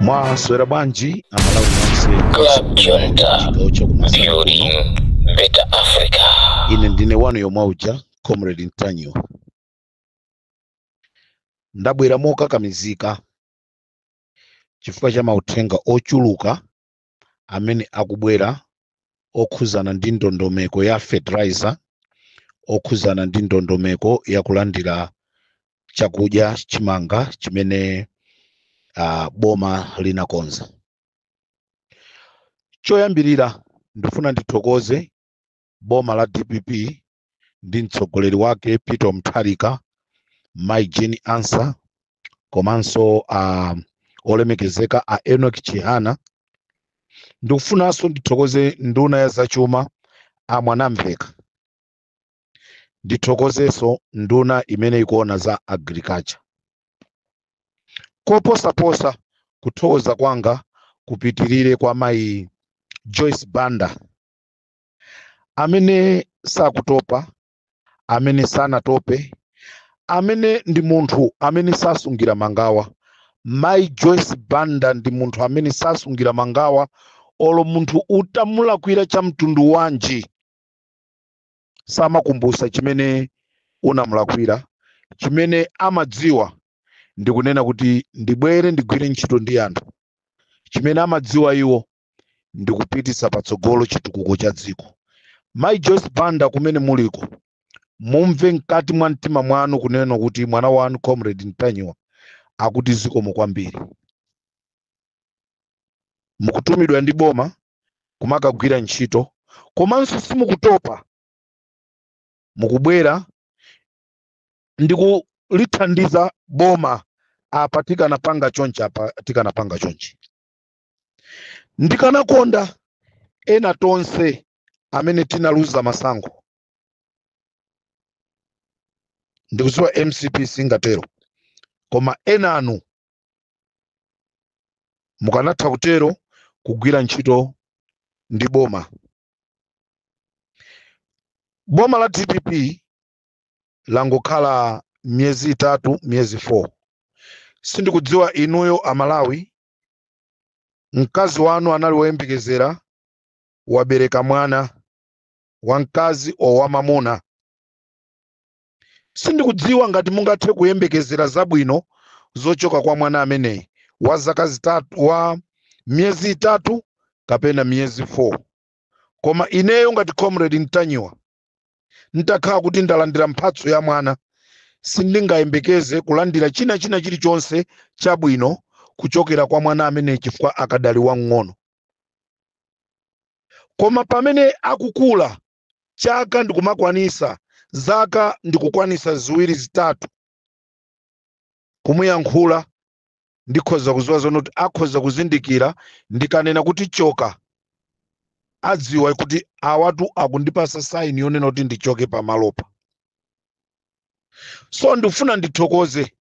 Mwaswera bwanji amalawi nonse Club Junta chigawo chakumasana Building kuno. Better Africa. Ine ndine wanu yomauja Comrade Ntanyo. Ndabwera mokakamizika chifukwa cha mauthenga ochuluka amene akubwera okhuzana ndi ndondomeko ya fertilizer, okhuzana ndi ndondomeko ya kulandira chakudya chimanga chimene boma linakonza. Choyambirira ndifuna ndithokoze boma la DPP ndi mtsogoleri wake Peter Mutharika, Mai Jeni Ansa, komanso olemekezeka a Enoch Chihana. Ndikufunanso ndithokoze nduna ya zachuma a Mwanamveka. Ndithokozeso nduna imene ikuona za agriculture. Koposaposa kuthokoza kwanga kupitirire kwa Mai Joyce Banda amene sakutopa, amene sanatope, amene ndi munthu amene sasungira mangawa. Mai Joyce Banda ndi munthu amene sasungira mangawa, olo munthu utamulakwira cha mtundu wanji samakumbusa chimene unamulakwira. Chimene amadziwa ndikunena kuti ndibwere ndigwire ntchito ndi anthu. Chimene amadziwa iwo ndikupitisa patsogolo chitukuko cha dziko. Mai Joyce Banda kumene muliko mumve mkati mwa mtima mwanu kunena kuti mwana wanu Comrade Ntanyo akuti zikomo kwambiri. Mukutumidwa ndi boma kumakagwira ntchito, komanso simukutopa, mukubwera ndikulithandiza boma apa tikanapanga chonchi, apa tikanapanga chonchi. Ndikanakonda ena tonse amene tinaluza masankho, ndikuziwa MCP singatero, koma ena anu mukanatha kutero kugwira ntchito ndi boma. Boma la DPP langokhala myezi 3, myezi 4. Sindikudziwa inuyo amalawi, mkazi wanu anali woyembekezera, wabereka mwana wamkazi owamamuna. Sindikudziwa ngati mungathe kuyembekezera zabwino zochoka kwa mwana ameneyi wa zaka zitatu, wa myezi 3 kapena myezi 4. Koma ineyo ngati Comrade Ntanyo ntakhala kuti ndalandira mphatso ya mwana, sindingayembekeze kulandira china chilichonse chabwino kuchokera kwa mwana ameneyi chifukwa akadali wang'ono. Koma pamene akukula, chaka ndikumakwanisa, zaka ndikukwanisa 2 zitatu, kumuyankhula ndikhoza kuziwa zonoti akhoza kuzindikira ndikanena kuti choka, adziwa kuti awatu akundipasa saini yonena kuti ndichoke pamalopa. So ndifuna ndithokoze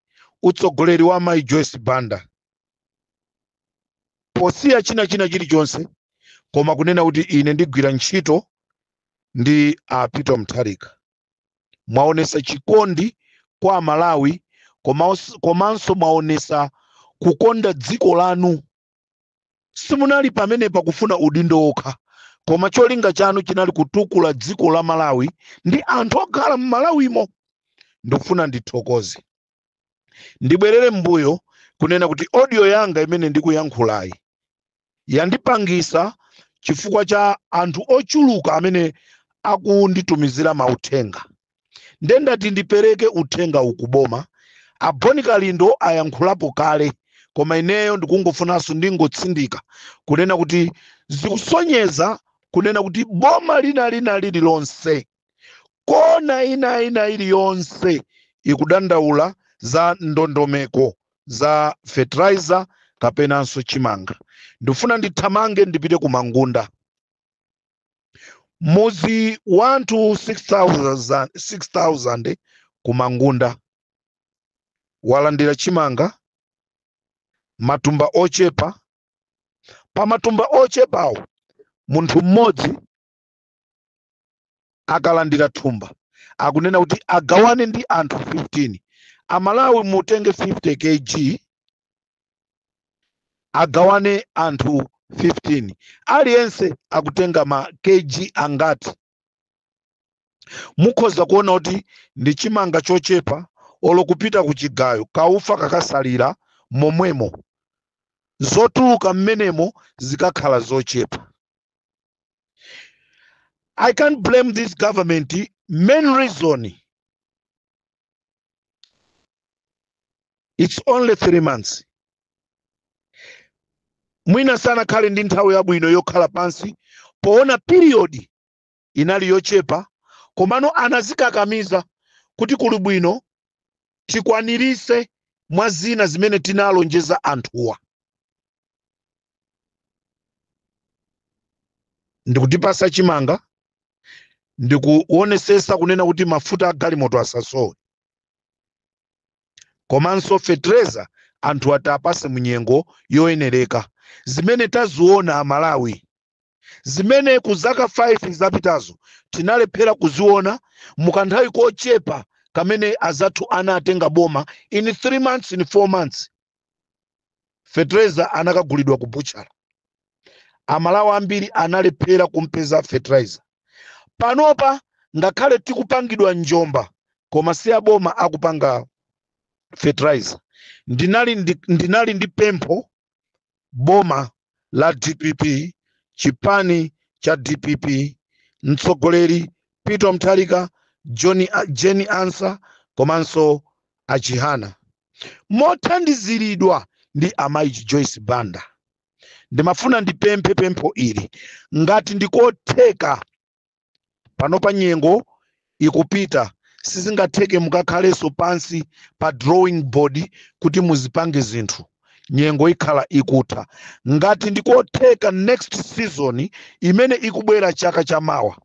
utsogoleri wa Mai Joyce Banda posiya china chilichonse, koma kunena kuti ine ndigwira ntchito ndi Peter Mutharika. Mwaonesa chikondi kwa Malawi, komanso mwaonesa kukonda dziko lanu. Simunali pamene pakufuna udindo okha, koma cholinga chanu chinali kutukula dziko la Malawi ndi anthu okhala m'Malawimo. Ndikufuna ndithokoze. Ndibwerere mbuyo kunena kuti audio yanga imene ndikuyankhulayi yandipangisa chifukwa cha anthu ochuluka amene akunditumizira mauthenga. Ndendati ndipereke uthenga ukuboma. Aboni Kalindo ayankhulapo kale, koma ineyo ndikungofunanso ndingotsindika kunena kuti zikusonyeza kunena kuti boma lina lililonse, kona ina iliyonse ikudandaula za ndondomeko za fertilizer kapenanso chimanga. Ndifuna ndithamange ndipite ku Mangunda. Muzi wantu 6,000 ku Mangunda walandira chimanga, matumba ochepa. Pa matumba ochepawo munthu mmodzi akalandira thumba akunena kuti agawane ndi anthu 15. Amalawi mutenge 50 kg agawane anthu 15 aliyense akutenga ma kg angati. Mukhoza kuona kuti ndi chimanga chochepa olo kupita ku chigayo kaufa kakasalira momwemo zotuluka mmenemo zikakhala zochepa. I can't blame this government. Main reason, it's only 3 months. Mwina sana khale ndi nthawi yabwino yokhala pansi poona period inali yochepa, komano anazikakamiza kuti kuli bwino tikwanirise mwa zina zimene tinalonjeza anthuwa. Ndikutipasa chimanga, ndikuonesesa kunena kuti mafuta agalimoto asasowe, komanso fetreza anthu atapase munyengo yoyenereka. Zimene taziona amalawi, zimene kuzaka 5 zapitazo tinalephera kuziona mukanthawi kochepa kamene azathu anatenga boma in 3 months, in 4 months. Fetreza anakagulidwa ku buchara. Amalawi ambiri analephera kumpeza fetreza. Panopa ngakhale tikupangidwa njomba koma si aboma akupanga fetreza. Ndinali ndi pempho boma la DPP, chipani cha DPP, mtsogoleri Peter Mutharika, Jenny Ansah komanso achihana mothandiziridwa ndi amayi Joyce Banda. Ndimafuna ndipemphe pempho ili ngati ndikotheka panopa nyengo ikupita, sizingatheke mukakhalenso pansi pa drawing board kuti muzipange zinthu. Nyengo ikhala ikutha. Ngati ndikotheka next season imene ikubwera chaka chamawa,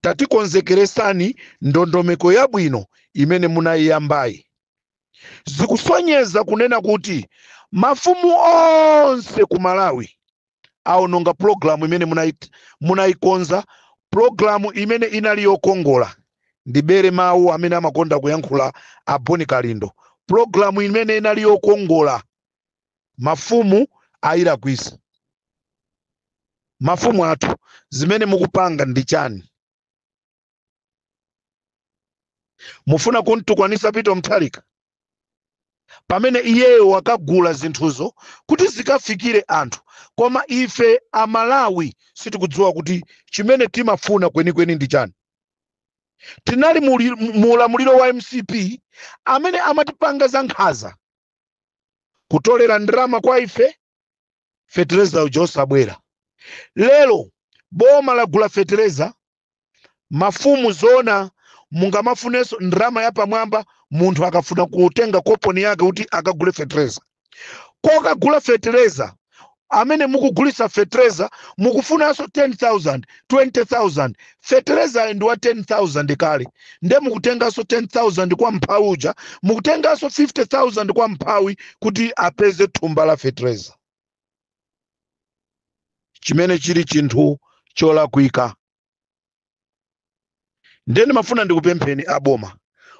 tatikonzekeresani ndondomeko yabwino imene munayiyambayi. Zikusonyeza kunena kuti mafumu onse ku Malawi aononga programu imene munayikonza, programu imene inali yokongola. Ndibere mawu amene amakonda kuyankhula Aboni Kalindo. Programu imene inali yokongola mafumu ayirakwisa. Mafumu athu zimene mukupanga ndi chani? Mufuna kuntukwanisa Peter Mutharika pamene iyeyo wakagula zinthuzo kuti zikafikire anthu, koma ife amalawi sitikudziwa kuti chimene timafuna kwenikweni ndi chani. Tinali mulamuliro wa MCP amene amatipanga za nkhaza kutolera ndrama kwa ife, fetreza ujosabwera. Lelo boma lagula fetreza, mafumu zona mungamafuneso ndrama ya pamwamba, munthu akafuna kutenga koponi yake kuti akagule fetreza. Kokagula fetreza amene mukugulisa fetreza mukufunaso 10,000, 20,000. Fetreza ndi wa 10,000 kale, nde mukutengaso 10,000 kwa mphawi uja, mukutengaso 50,000 kwa mphawi kuti apeze thumba la fetreza. Chimene chili chinthu cholakwika. Ndeni mafuna ndikupempheni aboma,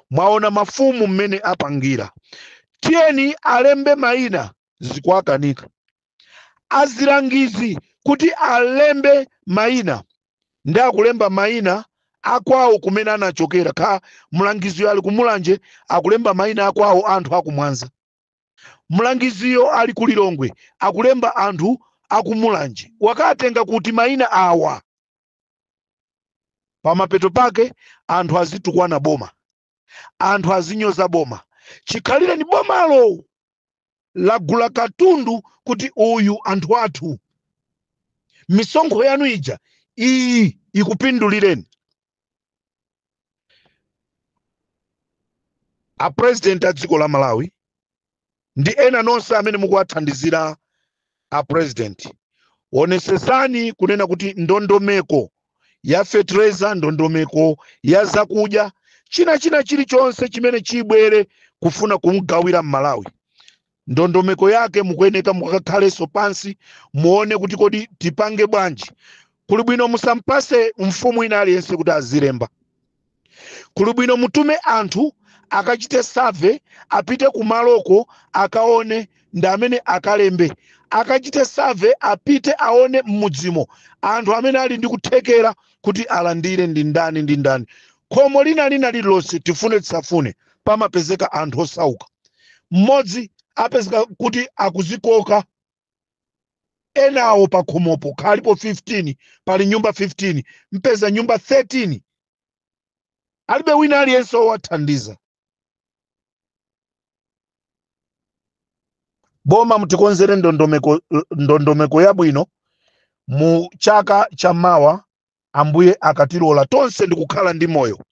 mwaona mafumu mmene apangira, tiyeni alembe mayina zikwakanika. Azilangizi kuti alembe mayina, ndi akulemba mayina akwawo kumene anachokera. Kha mulangiziyo ali kumulanje akulemba mayina akwawo anthu akumwanza. Mulangiziyo ali kulilongwe akulemba anthu akumulanje. Wakatenga kuti mayina awa, pamapeto pake anthu azitukwana boma, anthu azinyoza boma. Chikhalire ni bomalo lagula katundu kuti uyu anthu athu. Misonkho yanu ija iyi ikupindulireni. A president a dziko la Malawi ndi ena nonse amene mukuwathandizira a president, onesesani kunena kuti ndondomeko ya fetreza, ndondomeko ya zakudya, china chilichonse chimene chibwere kufuna kumugawira Malawi, ndondomeko yake mukuyeneka mukakhalenso pansi muone kuti kodi tipange bwanji. Kuli bwino musampase mfumu ina aliyense kuti azilemba. Kuli bwino mutume anthu akachite survey, apite kumaloko akaone ndi amene akalembe akachite survey apite aone mmudzimo anthu amene ali ndi kuthekera kuti alandire ndi ndani ndi ndani. Khomo lina lililonse tifune tisafune pamapezeka anthu osauka. Mmodzi apezeka kuti akuzikoka enawo pa khomopo khalipo 15 pali nyumba 15 mpeza nyumba 13 alibe wina aliyense owathandiza. Boma mutikonzere ndondomeko yabwino mu chaka cha mawa ambuye akatilola tonse ndikukhala ndi moyo.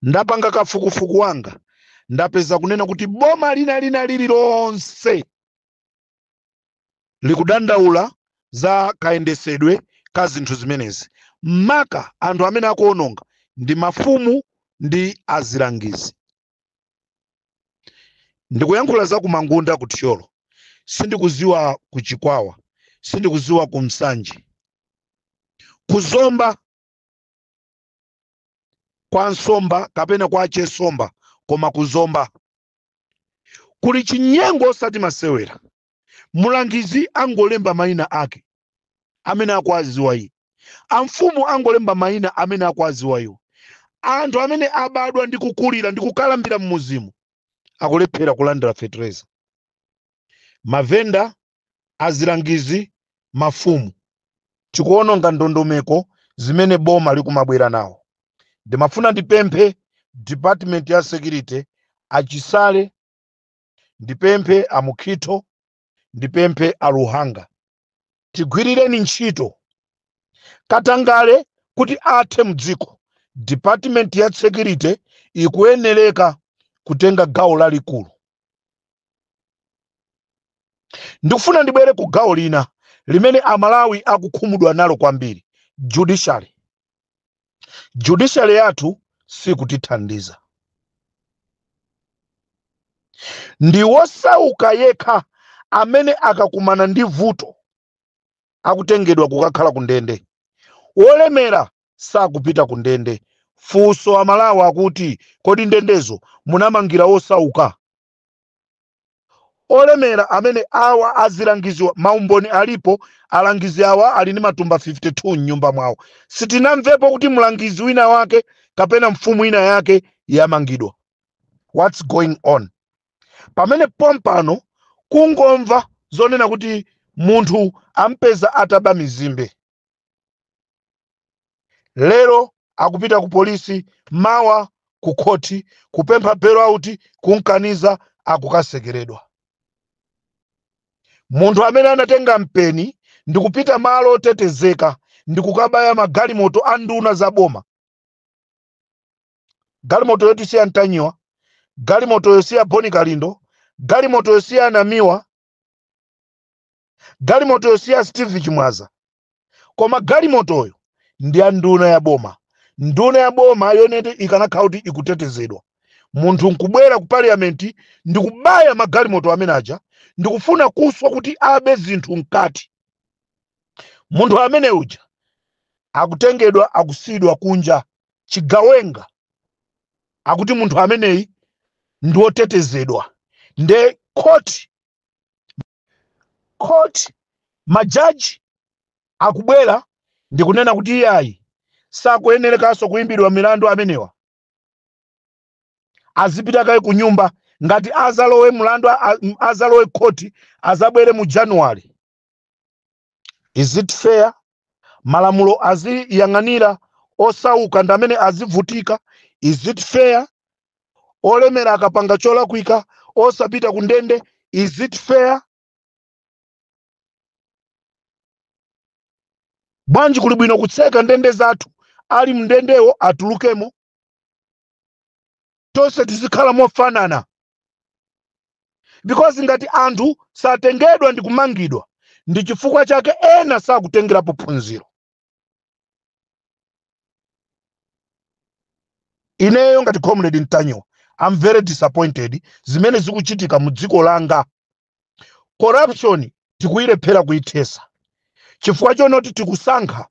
Ndapanga kafukufuku wanga ndapeza kunena kuti boma lina lililonse likudandaula za kayendesedwe ka zinthu zimenezi. Maka anthu amene akuononga ndi mafumu ndi azilangizi. Ndikuyankhula za kumangunda kuthyolo, sindikuziwa kuchikwawa, sindikuziwa kumsanji. Kuzomba kwa nsomba kapena kwa chesomba koma kuzomba kuli chinyengo osati masewera. Mulangizi angolemba mayina ake amene akwaziwa iye, amfumu angolemba mayina amene akwaziwa iwo, anthu amene abadwa ndi kukulira ndi kukalambira mmuzimu akulephera kulandira fetereza. Mavenda, azilangizi, mafumu tikuononga ndondomeko zimene boma likumabwera nawo. Ndimafuna ndipemphe department ya security achisale, ndipemphe amukhito, ndipemphe aluhanga, tigwirireni ntchito katangale kuti athe mdziko. Department ya security ikuyenereka kutenga gawo lalikulu. Ndikufuna ndibwere ku gawo lina limene amalawi akukhumudwa nalo kwambiri, judiciary. Judiciary yathu sikutithandiza. Ndi wosauka yekha amene akakumana ndi vuto akutengedwa kukakhala kundende. Wolemera sakupita kundende. Funso amalawi akuti kodi ndendezo munamangira wosauka? Olemera amene awa azilangiziwa maumboni alipo, alangizi awa ali ndi matumba 52 nyumba mwawo. Sitinamvepo kuti mlangizi wina wake kapena mfumu ina yake yamangidwa. What's going on? Pamene pompano kungomva zonena kuti munthu ampeza ataba mizimbe. Lero akupita ku polisi, mawa ku koti, kupempha bailout, kunkaniza, akukasekeredwa. Munthu amene anatenga mpeni ndikupita malo otetezeka ndikukabaya magalimoto a nduna za boma. Galimoto yotisiya Ntanyiwa, galimoto yosiya Boni Kalindo, galimoto yosiya Namiwa, galimoto yosiya Steve Chimwaza. Koma galimotoyo ndi ya nduna ya boma. Nduna ya boma yonete ikanakhala kuti ikutetezedwa. Munthu nkubwera ku parliament ndikubaya magalimoto amene aja ndikufuna kuswa kuti abe zinthu mkati. Munthu amene uja akutengedwa akusidwa kunja chigawenga. Akuti munthu ameneyi ndi wotetezedwa. Nde court majaji akubwera ndikunena kuti iyayi sakuyenerekanso kuimbidwa milandu amenewa. Azipita kaye ku nyumba ngati azalowe mulandu azalowe koti azabwere mu January. Is it fair? Malamulo aziyang'anira osauka ndamene azivutika. Is it fair? Olemera akapanga cholakwika osapita kundende. Is it fair? Bwanji kuli bwino kutseka ndende zathu ali mndendewo atulukemo. Tonse tizikhala mofanana. Because ngati anthu satengedwa ndi kumangidwa ndi chifukwa chake ena sakutengerapo phunziro. Ineyo ngati comrade Ntanyiwa, I'm very disappointed zimene zikuchitika mu dziko langa. Corruption tikuyilephera kuithesa. Chifukwa chonoti tikusankha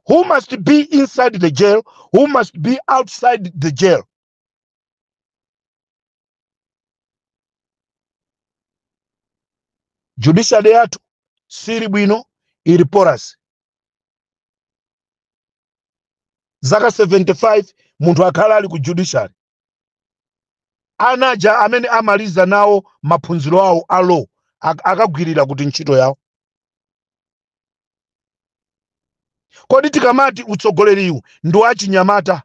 who must be inside the jail, who must be outside the jail. judiciary yathu sili bwino, ili porous. Zaka 75 munthu akhala ali ku judiciary. Anaja amene amaliza nawo maphunziro awo a law akagwirira kuti ntchito yawo. Kodi tikamati utsogoleriwu ndi achinyamata,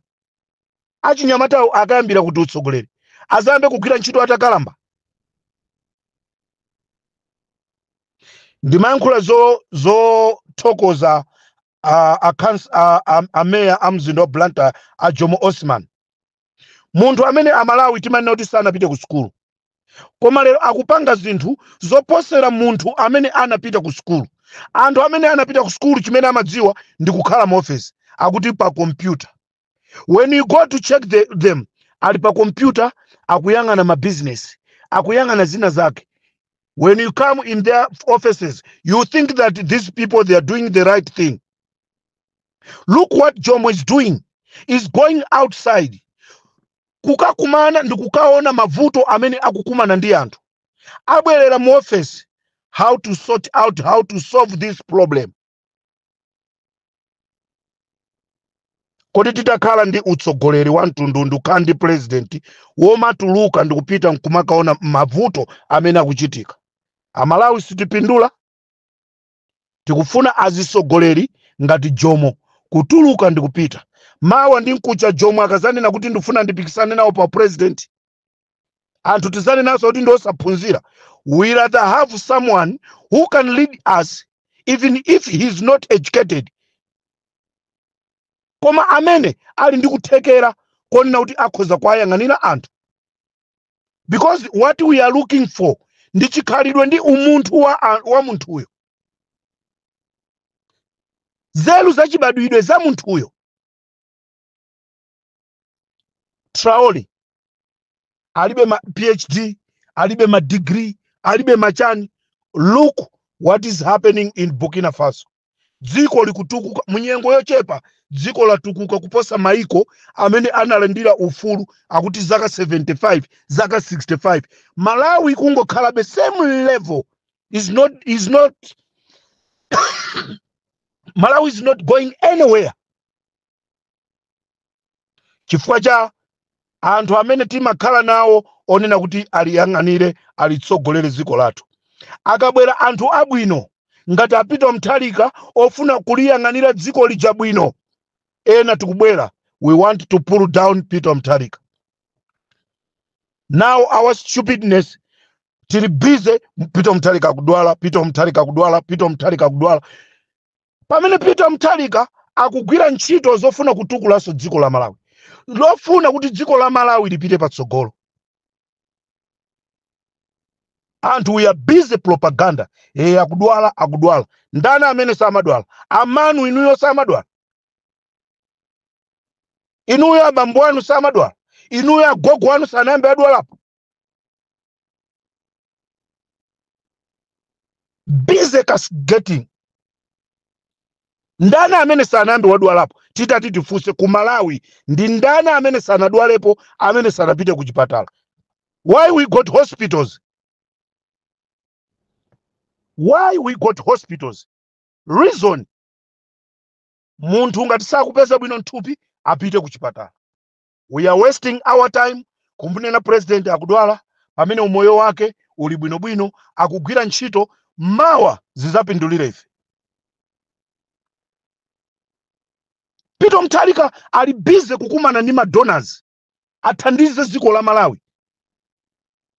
achinyamatawo akayambira kuti utsogoleri azambe kugwira ntchito atakalamba. Ndimayankhula zothokoza ameya a mzinda wa Blantyre a Jomo Osman, munthu amene amalawi timanena kuti sanapite ku sukulu, koma lero akupanga zinthu zoposera munthu amene anapita ku sukulu. Anthu amene anapita ku sukulu chimene amadziwa ndi kukhala mu office, akuti pa computer. When you go to check them, ali pa computer akuyang'ana ma business, akuyang'ana zina zake. When you come in their offices, you think that these people, they are doing the right thing. Look what Jomo is doing. Is going outside. Kukakumana ndi kukaona mavuto amene akukumana ndi anthu. Abwerera mu office, how to sort out, how to solve this problem. Kodi titakhala ndi utsogoleri wa mtundundu kandi president womatuluka ndi kupita nkumakaona mavuto amene akuchitika. Amalawi sitipindula, tikufuna azisogoleri ngati Jomo kutuluka ndi kupita. Mawa ndi nkucha Jomo akazanena kuti ndifuna ndipikisane nawo pa president, anthu tizane naso kuti ndosaphunzira. We rather have someone who can lead us even if he is not educated, koma amene ali ndi kuthekera konena kuti akhoza kwayang'anira anthu. Because what we are looking for ndi chikhalidwe ndi umunthu wa munthuyo, zelu zachibadwidwe za munthuyo. Traore alibe ma PhD, alibe ma degree, alibe machani. Look what is happening in Burkina Faso. Dziko likutukuka munyengo yochepa, dziko latukuka kuposa maiko amene analandira ufulu akuti zaka 75, zaka 65. Malawi kungokhala the same level. Is not Malawi is not going anywhere. Chifukwa cha anthu amene timakhala nawo onena kuti aliyang'anire, alitsogolere dziko lathu. Akabwera anthu abwino ngati a Peter Mutharika ofuna kuliyang'anira dziko lija bwino, ena tikubwera, we want to pull down Peter Mutharika. Now our stupidness, tili busy Peter Mutharika kudwala, Peter Mutharika kudwala, Peter Mutharika kudwala. Pamene Peter Mutharika akugwira ntchito zofuna kutukulaso dziko la Malawi, lofuna kuti dziko la Malawi lipite patsogolo. Anthu we are busy propaganda. Akudwala, akudwala. Ndana amene samadwala. Amanu inuyo samadwala. Inuyo abambo anu samadwala. Inuyo agogo anu sanambe adwalapo. Busy getting. Ndana amene sanambe wadwalapo. Titati tifuse ku Malawi ndi ndana amene sanadwalepo, amene sanapite ku chipatala. Why we got hospitals? Why we got hospitals? Reason. Munthu ngati sakupeza bwino nthupi apite ku chipatala. We are wasting our time kumpunena president akudwala pamene umoyo wake uli bwino akugwira ntchito mawa zizapindulira ife. Peter Mutharika ali busy kukumana ndi donors athandize dziko la Malawi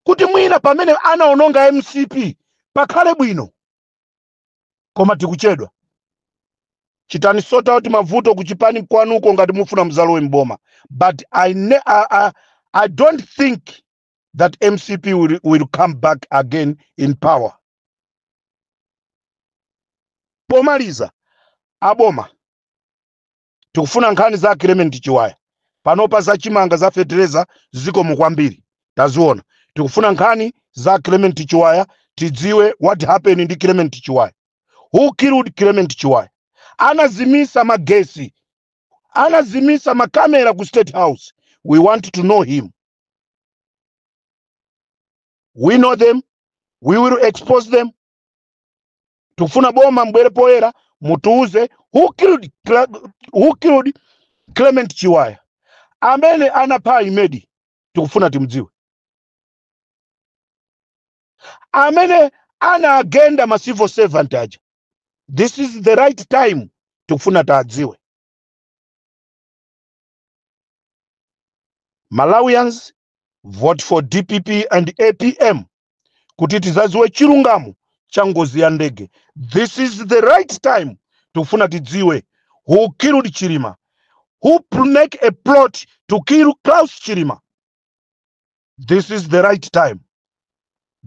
kuti mwina pamene anaononga MCP pakhale bwino. Koma tikuchedwa. Chitani sort out mavuto kuchipani kwanuko ngati mufuna mzalowe mboma. But I don't think that MCP will come back again in power. Pomaliza aboma tikufuna nkhani za Clement Chiwaya. Panopa za chimanga za fetereza ziko mukwambiri. Taziona. Tikufuna nkhani za Clement Chiwaya, tidziwe what happened ndi Clement Chiwaya. Who killed Clement Chiwaya? Anazimisa magesi. Anazimisa makamera ku State House. We want to know him. We know them. We will expose them. Tukufuna boma mbwere poera mutuuze who killed Clement Chiwaya. Amene anapha Imedi tukufuna timdziwe. Amene ana agenda ma civil servant aja. This is the right time tukufuna tadziwe. Malawians vote for DPP and APM kuti tizaziwe chilungamo cha ngozi ya ndege. This is the right time tukufuna tidziwe who killed Chilima, who make a plot to kill Klaus Chilima. This is the right time.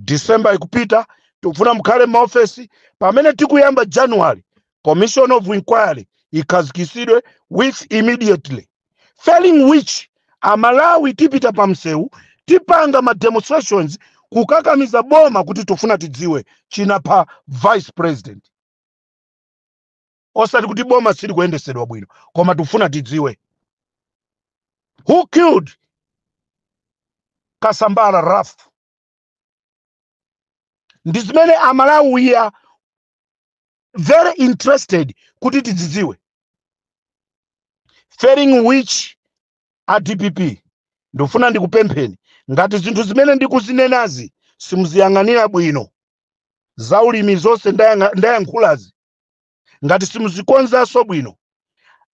December ikupita tukufuna mkhale maofesi pamene tikuyamba January commission of inquiry ikazikisidwe with immediately, failing which Amalawi tipita pamseu tipanga ma demonstrations kukakamiza boma kuti tufuna tidziwe chinapha vice president. Osati kuti boma sili kuyendesedwa bwino koma tufuna tidziwe who killed Kasambala Raf. Ndizimene Amalawi we are very interested kuti tidziwe, failing which a DPP ndofuna ndikupempheni ngati zinthu zimene ndikuzinenazi simuziyang'anira bwino, zaulimi zonse ndayankhulazi ngati simuzikonzanso bwino,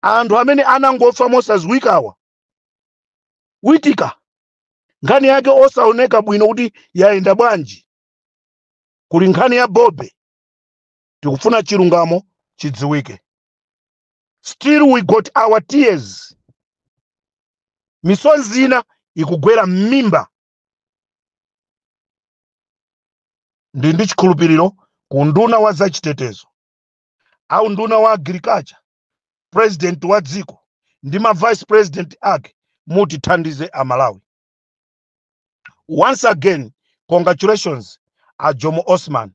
anthu amene anangofa mosadziwikawa Witika nkhani yake osaoneka bwino kuti yayenda bwanji, kuli nkhani ya Bobe, tikufuna chilungamo chidziwike. Still we got our tears. Misonzi ina ikugwera mmimba. Ndi chikhulupiriro ku nduna wa zachitetezo au nduna wa agriculture, president wa dziko ndi ma vice president ake mutithandize Amalawi. Once again, congratulations a Jomo Osman.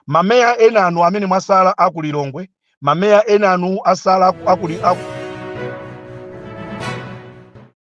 Mameya ena anu amene mwasala akulilongwe, mameya ena anu asala